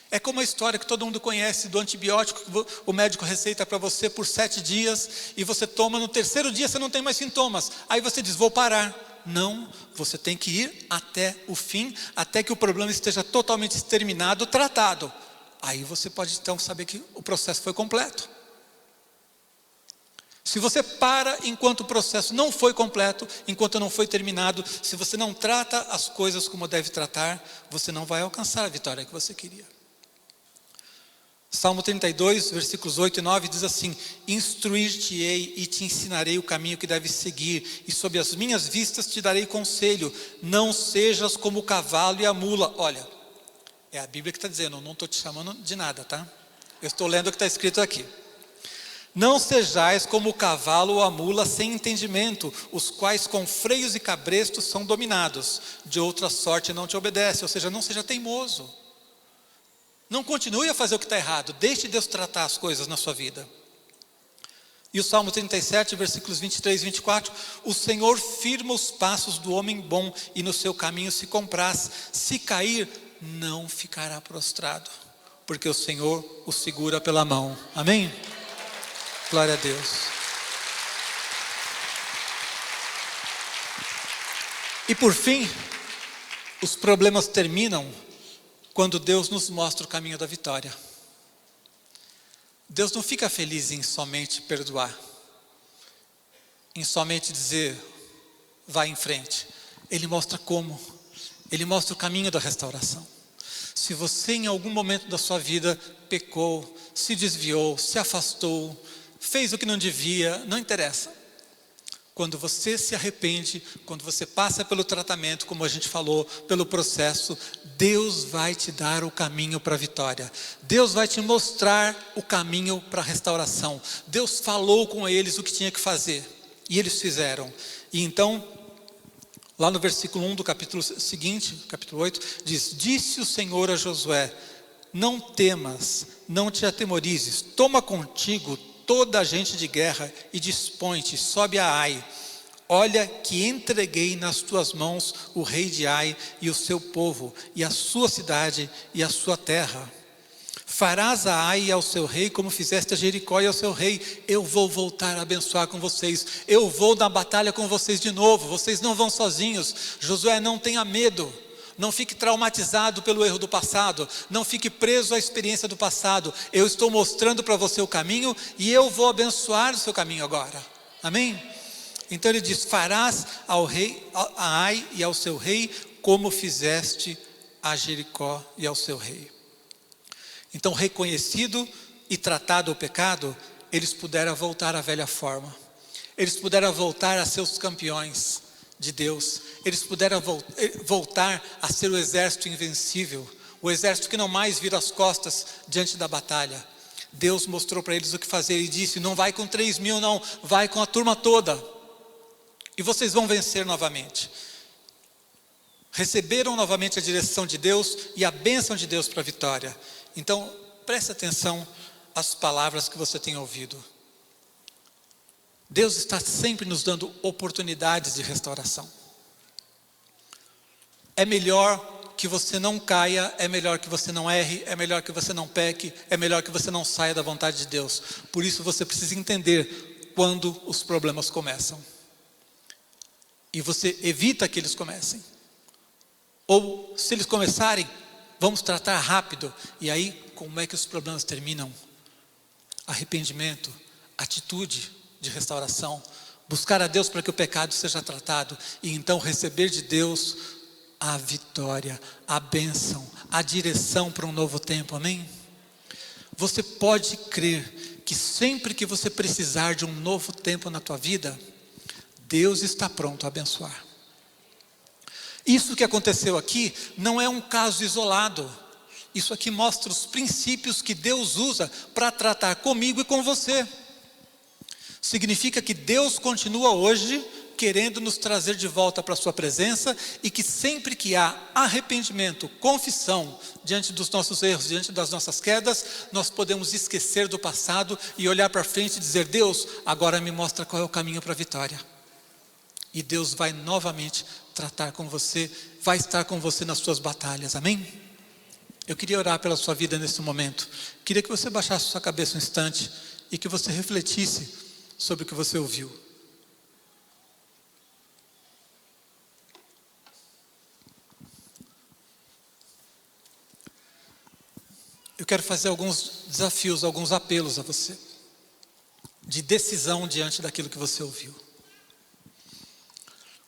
A: É como a história que todo mundo conhece do antibiótico que o médico receita para você por 7 dias e você toma, no 3º dia você não tem mais sintomas. Aí você diz, vou parar. Não, você tem que ir até o fim, até que o problema esteja totalmente exterminado, tratado. Aí você pode então saber que o processo foi completo. Se você para enquanto o processo não foi completo, enquanto não foi terminado, se você não trata as coisas como deve tratar, você não vai alcançar a vitória que você queria. Salmo 32, versículos 8 e 9 diz assim, instruir-te-ei e te ensinarei o caminho que deves seguir, e sob as minhas vistas te darei conselho, não sejas como o cavalo e a mula. Olha, é a Bíblia que está dizendo, eu não estou te chamando de nada, tá? Eu estou lendo o que está escrito aqui. Não sejais como o cavalo ou a mula sem entendimento, os quais com freios e cabrestos são dominados, de outra sorte não te obedece, ou seja, não seja teimoso. Não continue a fazer o que está errado, deixe Deus tratar as coisas na sua vida. E o Salmo 37, versículos 23 e 24, o Senhor firma os passos do homem bom e no seu caminho se compraz, se cair, não ficará prostrado, porque o Senhor o segura pela mão. Amém? Glória a Deus. E por fim, os problemas terminam quando Deus nos mostra o caminho da vitória. Deus não fica feliz em somente perdoar, em somente dizer, vai em frente. Ele mostra como, Ele mostra o caminho da restauração. Se você em algum momento da sua vida pecou, se desviou, se afastou, fez o que não devia, não interessa. Quando você se arrepende, quando você passa pelo tratamento, como a gente falou, pelo processo, Deus vai te dar o caminho para a vitória. Deus vai te mostrar o caminho para a restauração. Deus falou com eles o que tinha que fazer, e eles fizeram. E então, lá no versículo 1 do capítulo seguinte, capítulo 8, diz: disse o Senhor a Josué, não temas, não te atemorizes, toma contigo toda a gente de guerra e dispõe-te, sobe a Ai. Olha que entreguei nas tuas mãos o rei de Ai e o seu povo, e a sua cidade e a sua terra. Farás a Ai e ao seu rei como fizeste a Jericó e ao seu rei. Eu vou voltar a abençoar com vocês. Eu vou na batalha com vocês de novo. Vocês não vão sozinhos. Josué, não tenha medo. Não fique traumatizado pelo erro do passado. Não fique preso à experiência do passado. Eu estou mostrando para você o caminho e eu vou abençoar o seu caminho agora. Amém? Então ele diz: farás ao rei, a Ai e ao seu rei como fizeste a Jericó e ao seu rei. Então, reconhecido e tratado o pecado, eles puderam voltar à velha forma. Eles puderam voltar a ser os campeões de Deus. Eles puderam voltar a ser o exército invencível, o exército que não mais vira as costas diante da batalha. Deus mostrou para eles o que fazer e disse: não vai com 3.000 não, vai com a turma toda, e vocês vão vencer novamente. Receberam novamente a direção de Deus e a bênção de Deus para a vitória. Então, preste atenção às palavras que você tem ouvido. Deus está sempre nos dando oportunidades de restauração. É melhor que você não caia, é melhor que você não erre, é melhor que você não peque, é melhor que você não saia da vontade de Deus. Por isso você precisa entender quando os problemas começam. E você evita que eles comecem. Ou se eles começarem, vamos tratar rápido. E aí, como é que os problemas terminam? Arrependimento, atitude de restauração, buscar a Deus para que o pecado seja tratado, e então receber de Deus a vitória, a bênção, a direção para um novo tempo, amém? Você pode crer que sempre que você precisar de um novo tempo na tua vida, Deus está pronto a abençoar. Isso que aconteceu aqui não é um caso isolado. Isso aqui mostra os princípios que Deus usa para tratar comigo e com você. Significa que Deus continua hoje querendo nos trazer de volta para a sua presença, e que sempre que há arrependimento, confissão diante dos nossos erros, diante das nossas quedas, nós podemos esquecer do passado e olhar para frente e dizer: Deus, agora me mostra qual é o caminho para a vitória. E Deus vai novamente tratar com você, vai estar com você nas suas batalhas, amém? Eu queria orar pela sua vida nesse momento. Queria que você baixasse sua cabeça um instante e que você refletisse sobre o que você ouviu. Eu quero fazer alguns desafios, alguns apelos a você, de decisão diante daquilo que você ouviu.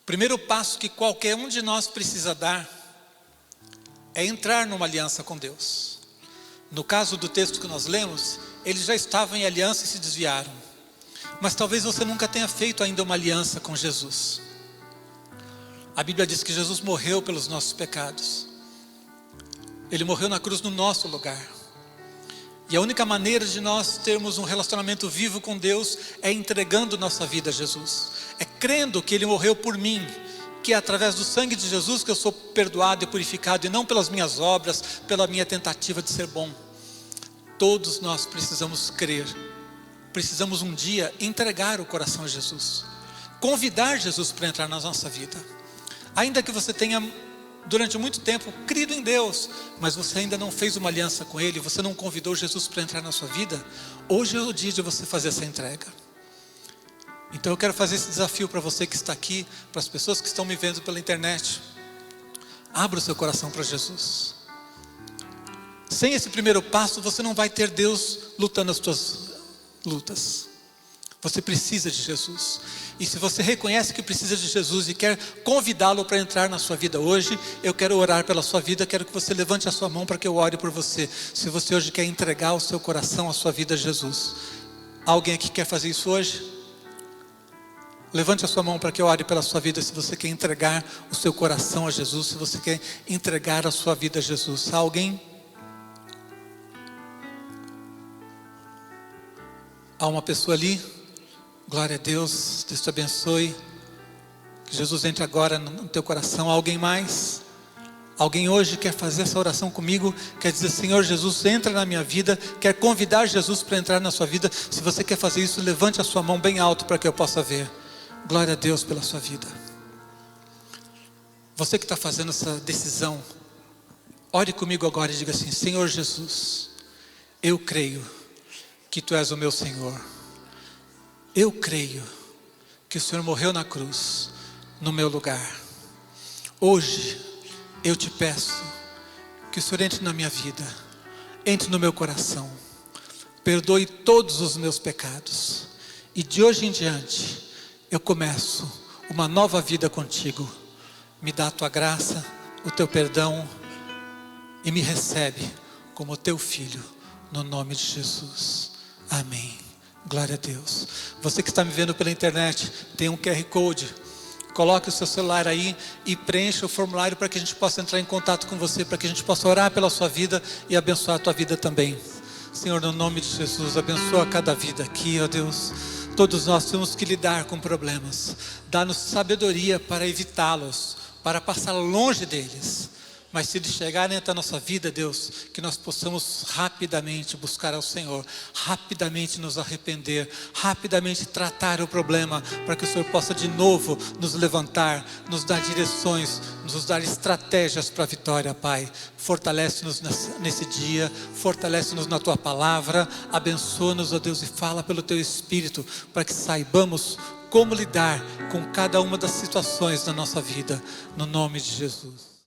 A: O primeiro passo que qualquer um de nós precisa dar é entrar numa aliança com Deus. No caso do texto que nós lemos, eles já estavam em aliança e se desviaram. Mas talvez você nunca tenha feito ainda uma aliança com Jesus. A Bíblia diz que Jesus morreu pelos nossos pecados. Ele morreu na cruz no nosso lugar. E a única maneira de nós termos um relacionamento vivo com Deus é entregando nossa vida a Jesus. É crendo que Ele morreu por mim, que é através do sangue de Jesus que eu sou perdoado e purificado, e não pelas minhas obras, pela minha tentativa de ser bom. Todos nós precisamos crer. Precisamos um dia entregar o coração a Jesus. Convidar Jesus para entrar na nossa vida. Ainda que você tenha durante muito tempo crido em Deus, mas você ainda não fez uma aliança com Ele, você não convidou Jesus para entrar na sua vida, hoje é o dia de você fazer essa entrega. Então eu quero fazer esse desafio para você que está aqui, para as pessoas que estão me vendo pela internet. Abra o seu coração para Jesus. Sem esse primeiro passo, você não vai ter Deus lutando as tuas lutas. Você precisa de Jesus. E se você reconhece que precisa de Jesus e quer convidá-lo para entrar na sua vida hoje, eu quero orar pela sua vida, quero que você levante a sua mão para que eu ore por você. Se você hoje quer entregar o seu coração, a sua vida a Jesus. Alguém aqui quer fazer isso hoje? Levante a sua mão para que eu ore pela sua vida. Se você quer entregar o seu coração a Jesus, se você quer entregar a sua vida a Jesus. Há alguém? Há uma pessoa ali? Glória a Deus, Deus te abençoe. Que Jesus entre agora no teu coração. Há alguém mais? Alguém hoje quer fazer essa oração comigo? Quer dizer, Senhor Jesus, entra na minha vida. Quer convidar Jesus para entrar na sua vida? Se você quer fazer isso, levante a sua mão bem alto para que eu possa ver. Glória a Deus pela sua vida. Você que está fazendo essa decisão, ore comigo agora e diga assim: Senhor Jesus, eu creio que Tu és o meu Senhor. Eu creio que o Senhor morreu na cruz, no meu lugar. Hoje, eu te peço que o Senhor entre na minha vida, entre no meu coração, perdoe todos os meus pecados. E de hoje em diante, eu começo uma nova vida contigo. Me dá a Tua graça, o Teu perdão e me recebe como Teu filho, no nome de Jesus. Amém. Glória a Deus. Você que está me vendo pela internet, tem um QR Code. Coloque o seu celular aí e preencha o formulário para que a gente possa entrar em contato com você, para que a gente possa orar pela sua vida e abençoar a tua vida também. Senhor, no nome de Jesus, abençoa cada vida aqui, ó Deus. Todos nós temos que lidar com problemas. Dá-nos sabedoria para evitá-los, para passar longe deles. Mas se eles chegarem até a nossa vida, Deus, que nós possamos rapidamente buscar ao Senhor, rapidamente nos arrepender, rapidamente tratar o problema, para que o Senhor possa de novo nos levantar, nos dar direções, nos dar estratégias para a vitória, Pai. Fortalece-nos nesse dia, fortalece-nos na Tua palavra, abençoa-nos, ó Deus, e fala pelo Teu Espírito, para que saibamos como lidar com cada uma das situações da nossa vida, no nome de Jesus.